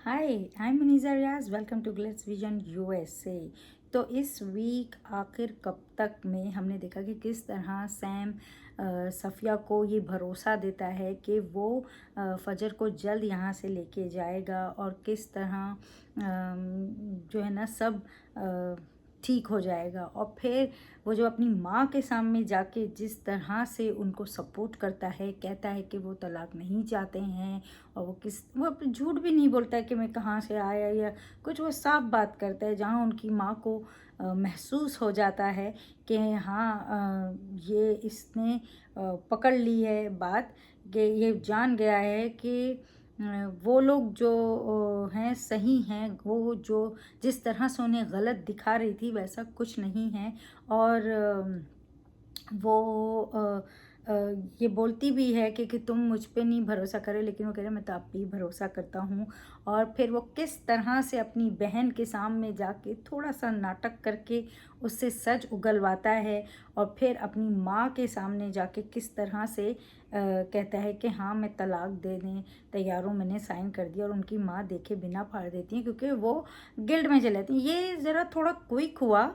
Hi, I am Muneeza Riaz. Welcome to Glitz Vision USA. तो इस week आखिर कब तक में हमने देखा कि किस तरह सैम सफ़िया को ये भरोसा देता है कि वो फजर को जल्द यहाँ से लेके जाएगा और किस तरह जो है ना सब ठीक हो जाएगा। और फिर वो जो अपनी माँ के सामने जाके जिस तरह से उनको सपोर्ट करता है, कहता है कि वो तलाक नहीं चाहते हैं और वो झूठ भी नहीं बोलता है कि मैं कहाँ से आया या कुछ, वो साफ बात करता है जहाँ उनकी माँ को महसूस हो जाता है कि हाँ, ये इसने पकड़ ली है बात, कि ये जान गया है कि वो लोग जो हैं सही हैं, वो जो जिस तरह से उन्हें गलत दिखा रही थी वैसा कुछ नहीं है। और वो ये बोलती भी है कि तुम मुझ पे नहीं भरोसा करे, लेकिन वो कह रहे मैं तो आप पे ही भरोसा करता हूँ। और फिर वो किस तरह से अपनी बहन के सामने जाके थोड़ा सा नाटक करके उससे सच उगलवाता है और फिर अपनी माँ के सामने जाके किस तरह से कहता है कि हाँ मैं तलाक देने तैयार हूँ, मैंने साइन कर दिया। और उनकी माँ देखे बिना फाड़ देती है क्योंकि वो गिल्ड में चले जाती हैं। ये ज़रा थोड़ा क्विक हुआ,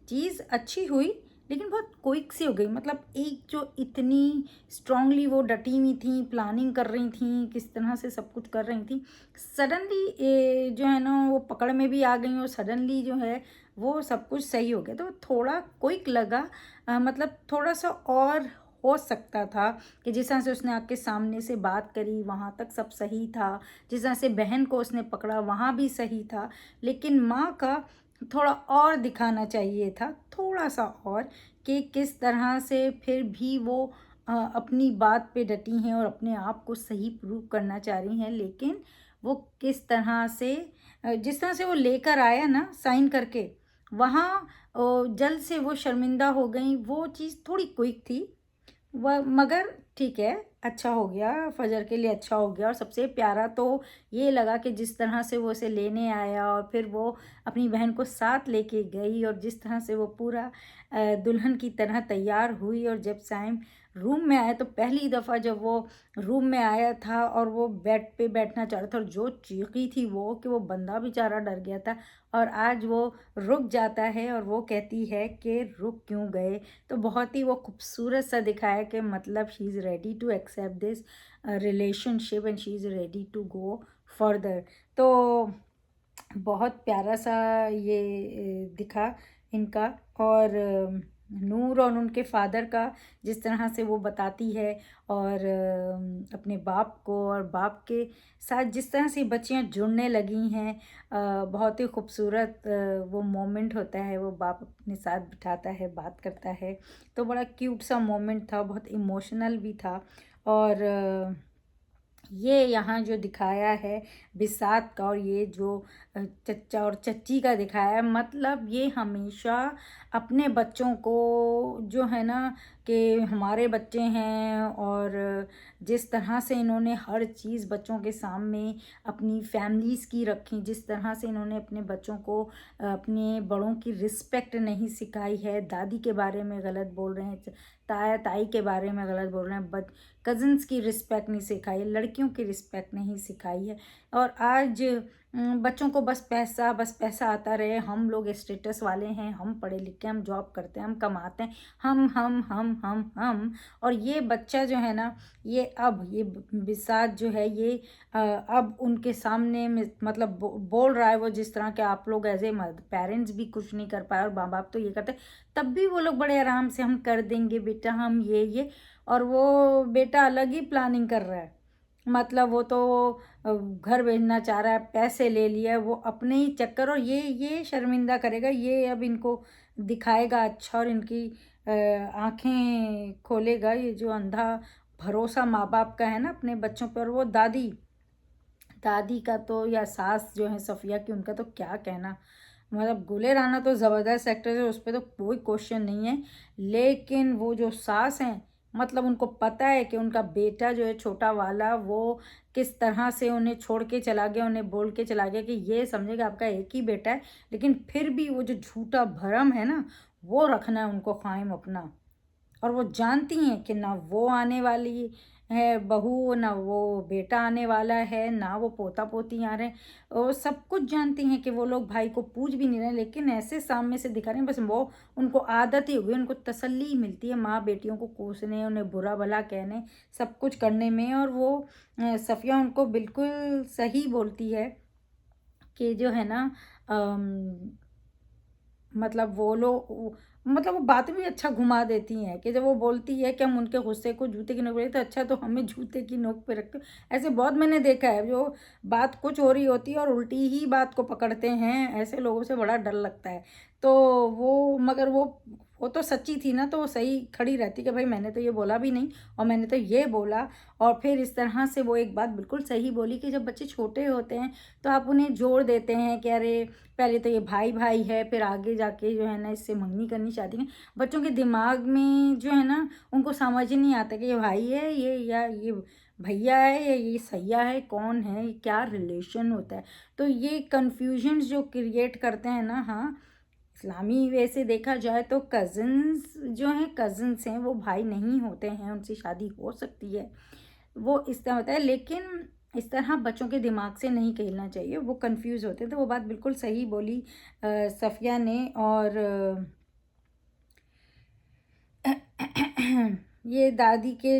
चीज़ अच्छी हुई लेकिन बहुत क्विक सी हो गई। मतलब एक जो इतनी स्ट्रांगली वो डटी हुई थी, प्लानिंग कर रही थी, किस तरह से सब कुछ कर रही थी, सडनली जो है ना वो पकड़ में भी आ गई और सडनली जो है वो सब कुछ सही हो गया। तो थोड़ा क्विक लगा। मतलब थोड़ा सा और हो सकता था कि जिस तरह से उसने आपके सामने से बात करी वहाँ तक सब सही था, जिस तरह से बहन को उसने पकड़ा वहाँ भी सही था, लेकिन माँ का थोड़ा और दिखाना चाहिए था, थोड़ा सा और, कि किस तरह से फिर भी वो अपनी बात पे डटी हैं और अपने आप को सही प्रूव करना चाह रही हैं। लेकिन वो किस तरह से जिस तरह से वो लेकर आया ना साइन करके, वहाँ जल्द से वो शर्मिंदा हो गई। वो चीज़ थोड़ी क्विक थी वह, मगर ठीक है, अच्छा हो गया, फजर के लिए अच्छा हो गया। और सबसे प्यारा तो ये लगा कि जिस तरह से वो उसे लेने आया और फिर वो अपनी बहन को साथ लेके गई और जिस तरह से वो पूरा दुल्हन की तरह तैयार हुई। और जब साइम रूम में आया तो पहली दफ़ा जब वो रूम में आया था और वो बेड पे बैठना चाह रहा था और जो चीखी थी वो, कि वो बंदा बेचारा डर गया था। और आज वो रुक जाता है और वो कहती है कि रुक क्यों गए। तो बहुत ही वो खूबसूरत सा दिखाया कि मतलब she is ready to accept this relationship and she is ready to go further. तो बहुत प्यारा सा ये दिखा इनका। और नूर और उनके फादर का जिस तरह से वो बताती है और अपने बाप को और बाप के साथ जिस तरह से बच्चियां जुड़ने लगी हैं, बहुत ही खूबसूरत वो मोमेंट होता है। वो बाप अपने साथ बिठाता है, बात करता है, तो बड़ा क्यूट सा मोमेंट था, बहुत इमोशनल भी था। और ये यहाँ जो दिखाया है बिसात का और ये जो चच्चा और चच्ची का दिखाया है, मतलब ये हमेशा अपने बच्चों को जो है ना कि हमारे बच्चे हैं, और जिस तरह से इन्होंने हर चीज़ बच्चों के सामने अपनी फैमिलीज़ की रखी, जिस तरह से इन्होंने अपने बच्चों को अपने बड़ों की रिस्पेक्ट नहीं सिखाई है, दादी के बारे में गलत बोल रहे हैं, ताया ताई के बारे में गलत बोल रहे हैं, बट कज़न्स की रिस्पेक्ट नहीं सिखाई है, लड़कियों की रिस्पेक्ट नहीं सिखाई है। और आज बच्चों को बस पैसा आता रहे, हम लोग स्टेटस वाले हैं, हम पढ़े लिखे, हम जॉब करते हैं, हम कमाते हैं, हम। और ये बच्चा जो है ना, ये बिसात जो है ये अब उनके सामने में मतलब बोल रहा है वो, जिस तरह के आप लोग एज ए पेरेंट्स भी कुछ नहीं कर पाए और माँ बाप तो ये करते, तब भी वो लोग बड़े आराम से हम कर देंगे बेटा, हम ये। और वो बेटा अलग ही प्लानिंग कर रहा है। मतलब वो तो घर भेजना चाह रहा है, पैसे ले लिया है वो अपने ही चक्कर, और ये शर्मिंदा करेगा, ये अब इनको दिखाएगा अच्छा और इनकी आंखें खोलेगा। ये जो अंधा भरोसा माँ बाप का है ना अपने बच्चों पर। वो दादी दादी का तो या सास जो है सफ़िया की, उनका तो क्या कहना। मतलब गुले राना तो ज़बरदस्त एक्टर है, उस पर तो कोई क्वेश्चन नहीं है। लेकिन वो जो सास हैं, मतलब उनको पता है कि उनका बेटा जो है छोटा वाला, वो किस तरह से उन्हें छोड़ के चला गया, उन्हें बोल के चला गया कि ये समझेगा आपका एक ही बेटा है, लेकिन फिर भी वो जो झूठा भरम है ना, वो रखना है उनको कायम अपना। और वो जानती हैं कि ना वो आने वाली है बहू, ना वो बेटा आने वाला है, ना वो पोता पोती आ रहे हैं। और सब कुछ जानती हैं कि वो लोग भाई को पूछ भी नहीं रहे हैं, लेकिन ऐसे सामने से दिखा रहे हैं, बस वो उनको आदत ही हो गई, उनको तसल्ली मिलती है माँ बेटियों को कोसने, उन्हें बुरा भला कहने, सब कुछ करने में। और वो सफ़िया उनको बिल्कुल सही बोलती है कि जो है ना, अम, मतलब वो लोग, मतलब वो बातें भी अच्छा घुमा देती हैं कि जब वो बोलती है कि हम उनके गुस्से को जूते की नोक पे, तो अच्छा तो हमें जूते की नोक पे रखते हो। ऐसे बहुत मैंने देखा है, जो बात कुछ हो रही होती है और उल्टी ही बात को पकड़ते हैं, ऐसे लोगों से बड़ा डर लगता है। तो वो, मगर वो तो सच्ची थी ना, तो वो सही खड़ी रहती कि भाई मैंने तो ये बोला भी नहीं, और मैंने तो ये बोला। और फिर इस तरह से वो एक बात बिल्कुल सही बोली कि जब बच्चे छोटे होते हैं तो आप उन्हें जोड़ देते हैं कि अरे पहले तो ये भाई भाई है, फिर आगे जाके जो है ना इससे मंगनी करनी चाहती हैं। बच्चों के दिमाग में जो है ना, उनको समझ ही नहीं आता कि ये भाई है ये, या ये भैया है, या ये सैया है, कौन है, क्या रिलेशन होता है। तो ये कन्फ्यूजन्स जो क्रिएट करते हैं ना, हाँ, इस्लामी वे से देखा जाए तो कज़िन्स जो हैं, कज़िन्स हैं, वो भाई नहीं होते हैं, उनसे शादी हो सकती है, वो इस तरह होता है। लेकिन इस तरह बच्चों के दिमाग से नहीं खेलना चाहिए, वो कंफ्यूज होते हैं। तो वो बात बिल्कुल सही बोली सफ़िया ने। और ये दादी के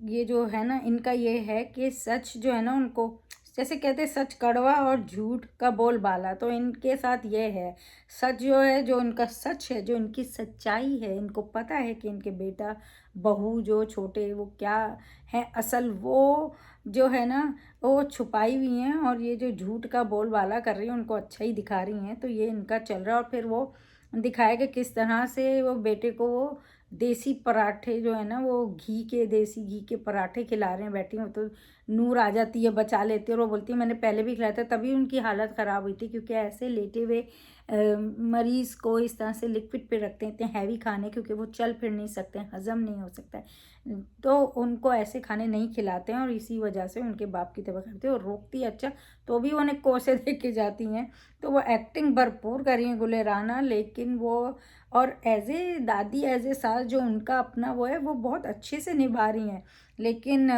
ये जो है ना, इनका ये है कि सच जो है ना, उनको जैसे कहते हैं सच कड़वा और झूठ का बोलबाला, तो इनके साथ ये है। सच जो है, जो इनका सच है, जो इनकी सच्चाई है, इनको पता है कि इनके बेटा बहू जो छोटे वो क्या है असल, वो जो है ना वो छुपाई हुई हैं, और ये जो झूठ का बोलबाला कर रही है उनको अच्छा ही दिखा रही हैं। तो ये इनका चल रहा है। और फिर वो दिखाया कि किस तरह से वो बेटे को वो देसी पराठे जो है ना, वो देसी घी के पराठे खिला रहे हैं बैठी हूँ, तो नूर आ जाती है, बचा लेती है, और वो बोलती है मैंने पहले भी खिलाया था, तभी उनकी हालत ख़राब हुई थी, क्योंकि ऐसे लेटे हुए मरीज़ को इस तरह से लिक्विड पे रखते हैं, इतने हैवी खाने, क्योंकि वो चल फिर नहीं सकते हैं, हज़म नहीं हो सकता है, तो उनको ऐसे खाने नहीं खिलाते हैं, और इसी वजह से उनके बाप की तरह करते हैं। और रोकती अच्छा तो भी उन्हें कोसे दे के जाती हैं। तो वो एक्टिंग भरपूर करी है गुलेराना, लेकिन वो और एज ए दादी, एज ए सास, जो उनका अपना वो है, वो बहुत अच्छे से निभा रही हैं। लेकिन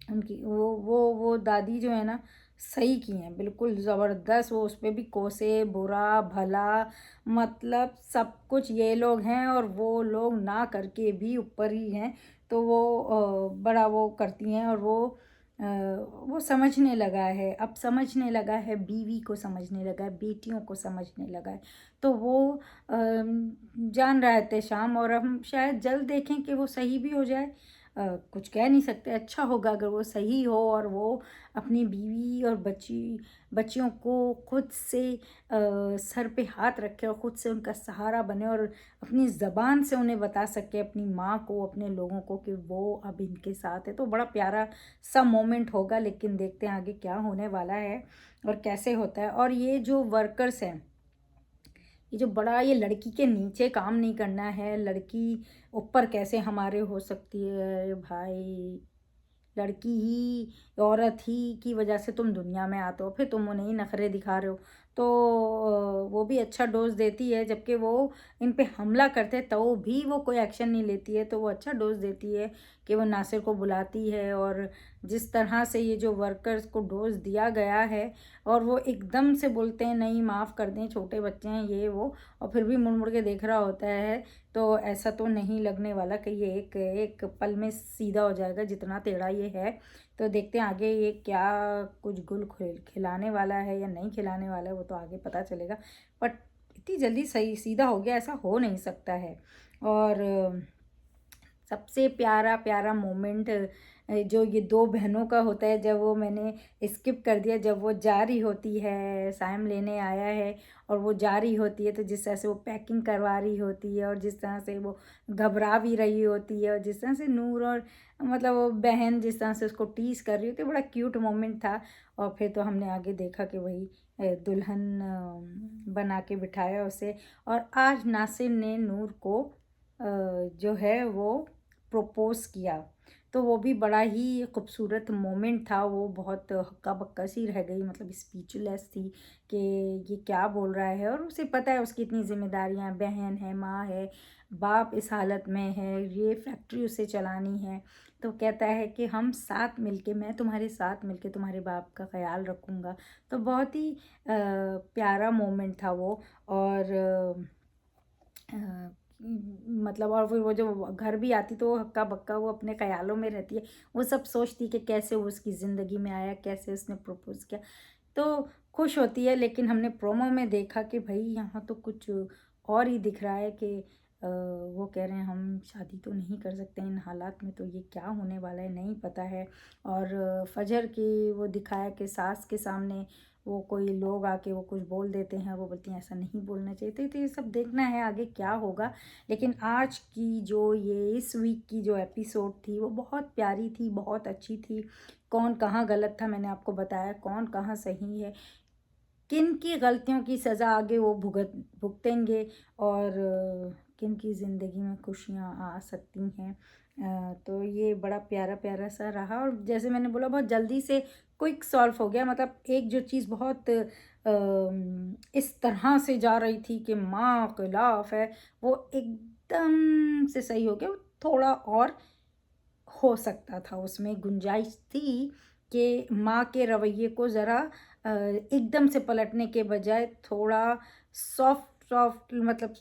उनकी वो दादी जो है ना, सही की हैं, बिल्कुल ज़बरदस्त। वो उस पे भी कोसे, बुरा भला, मतलब सब कुछ ये लोग हैं, और वो लोग ना करके भी ऊपर ही हैं। तो वो बड़ा वो करती हैं, और वो समझने लगा है, अब समझने लगा है, बीवी को समझने लगा है, बेटियों को समझने लगा है। तो वो जान रहा है शाम, और हम शायद जल्द देखें कि वो सही भी हो जाए। कुछ कह नहीं सकते, अच्छा होगा अगर वो सही हो, और वो अपनी बीवी और बच्चियों को खुद से सर पे हाथ रखे, और खुद से उनका सहारा बने, और अपनी ज़बान से उन्हें बता सके, अपनी माँ को, अपने लोगों को, कि वो अब इनके साथ है। तो बड़ा प्यारा सा मोमेंट होगा। लेकिन देखते हैं आगे क्या होने वाला है और कैसे होता है। और ये जो वर्कर्स हैं, ये जो बड़ा, ये लड़की के नीचे काम नहीं करना है, लड़की ऊपर कैसे हमारे हो सकती है भाई। लड़की ही, औरत ही की वजह से तुम दुनिया में आते हो, फिर तुम उन्हें ही नखरे दिखा रहे हो। तो वो भी अच्छा डोज देती है, जबकि वो इन पे हमला करते हैं तो भी वो कोई एक्शन नहीं लेती है। तो वो अच्छा डोज देती है कि वो नासिर को बुलाती है, और जिस तरह से ये जो वर्कर्स को डोज दिया गया है, और वो एकदम से बोलते हैं नहीं माफ़ कर दें, छोटे बच्चे हैं ये वो, और फिर भी मुड़ मुड़ के देख रहा होता है। तो ऐसा तो नहीं लगने वाला कि ये एक एक पल में सीधा हो जाएगा, जितना टेढ़ा ये है। तो देखते हैं आगे ये क्या कुछ गुल खिलाने वाला है या नहीं खिलाने वाला है, वो तो आगे पता चलेगा। बट इतनी जल्दी सही सीधा हो गया, ऐसा हो नहीं सकता है। और सबसे प्यारा प्यारा मोमेंट जो ये दो बहनों का होता है, जब वो मैंने स्किप कर दिया, जब वो जा रही होती है, साइम लेने आया है और वो जा रही होती है, तो जिस तरह से वो पैकिंग करवा रही होती है, और जिस तरह से वो घबरा भी रही होती है, और जिस तरह से नूर और मतलब वो बहन जिस तरह से उसको टीस कर रही होती है, बड़ा क्यूट मोमेंट था। और फिर तो हमने आगे देखा कि वही दुल्हन बना के बिठाया उसे। और आज नासिर ने नूर को जो है वो प्रपोज़ किया, तो वो भी बड़ा ही खूबसूरत मोमेंट था। वो बहुत हक्का बक्का सी रह गई, मतलब स्पीचलेस थी कि ये क्या बोल रहा है। और उसे पता है उसकी इतनी जिम्मेदारियां, बहन है, माँ है, बाप इस हालत में है, ये फैक्ट्री उसे चलानी है। तो कहता है कि हम साथ मिलके, मैं तुम्हारे साथ मिलके तुम्हारे बाप का ख्याल रखूँगा। तो बहुत ही प्यारा मोमेंट था वो। और मतलब और फिर वो जो घर भी आती तो वो हक्का बक्का वो अपने ख्यालों में रहती है। वो सब सोचती कि कैसे वो उसकी ज़िंदगी में आया, कैसे उसने प्रपोज़ किया। तो खुश होती है, लेकिन हमने प्रोमो में देखा कि भाई यहाँ तो कुछ और ही दिख रहा है कि वो कह रहे हैं हम शादी तो नहीं कर सकते इन हालात में, तो ये क्या होने वाला है नहीं पता है। और फजर की वो दिखाया कि सास के सामने वो कोई लोग आके वो कुछ बोल देते हैं, वो बोलती हैं ऐसा नहीं बोलना चाहिए। तो ये सब देखना है आगे क्या होगा। लेकिन आज की जो ये इस वीक की जो एपिसोड थी वो बहुत प्यारी थी, बहुत अच्छी थी। कौन कहाँ गलत था मैंने आपको बताया, कौन कहाँ सही है, किन की गलतियों की सज़ा आगे वो भुगतेंगे, और किन की ज़िंदगी में खुशियाँ आ सकती हैं। तो ये बड़ा प्यारा प्यारा सा रहा, और जैसे मैंने बोला बहुत जल्दी से क्विक सॉल्व हो गया। मतलब एक जो चीज़ बहुत इस तरह से जा रही थी कि माँ खिलाफ है, वो एकदम से सही हो गया। वो थोड़ा और हो सकता था, उसमें गुंजाइश थी कि माँ के रवैये को ज़रा एकदम से पलटने के बजाय थोड़ा सॉफ्ट सॉफ्ट, मतलब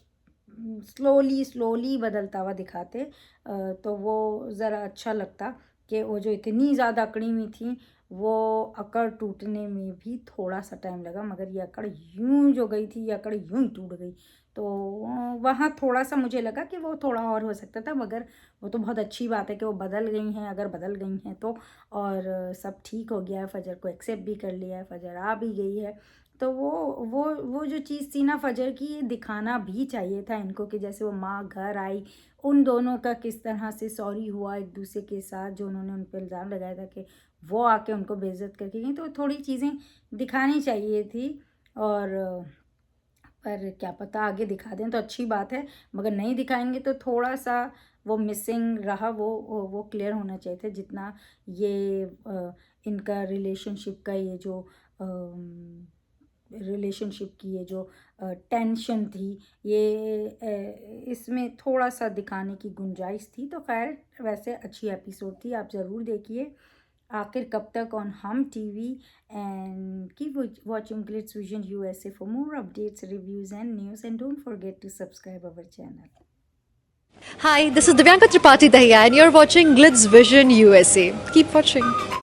स्लोली स्लोली बदलता हुआ दिखाते, तो वो ज़रा अच्छा लगता। कि वो जो इतनी ज़्यादा अकड़ी हुई थी, वो अकड़ टूटने में भी थोड़ा सा टाइम लगा, मगर ये अकड़ यूं जो गई थी, ये अकड़ यूं ही टूट गई। तो वहाँ थोड़ा सा मुझे लगा कि वो थोड़ा और हो सकता था, मगर वो तो बहुत अच्छी बात है कि वो बदल गई हैं, अगर बदल गई हैं तो। और सब ठीक हो गया है, फ़जर को एक्सेप्ट भी कर लिया है, फ़जर आ भी गई है। तो वो जो चीज़ थी ना फ़जर की, ये दिखाना भी चाहिए था इनको कि जैसे वो माँ घर आई, उन दोनों का किस तरह से सॉरी हुआ एक दूसरे के साथ, जो उन्होंने उन पर इल्ज़ाम लगाया था कि वो आके उनको बेइज्जत करके गई। तो थोड़ी चीज़ें दिखानी चाहिए थी। और पर क्या पता आगे दिखा दें तो अच्छी बात है, मगर नहीं दिखाएंगे तो थोड़ा सा वो मिसिंग रहा, वो क्लियर होना चाहिए था। जितना ये इनका रिलेशनशिप का ये जो रिलेशनशिप की ये जो टेंशन थी, ये इसमें थोड़ा सा दिखाने की गुंजाइश थी। तो खैर वैसे अच्छी एपिसोड थी, आप ज़रूर देखिए आखिर कब तक ऑन हम TV. And keep watching Glitz Vision USA for more updates, reviews and news, and don't forget to subscribe our channel. Hi, this is Divyanka Tripathi Dahiya and you're watching Glitz Vision USA. Keep watching.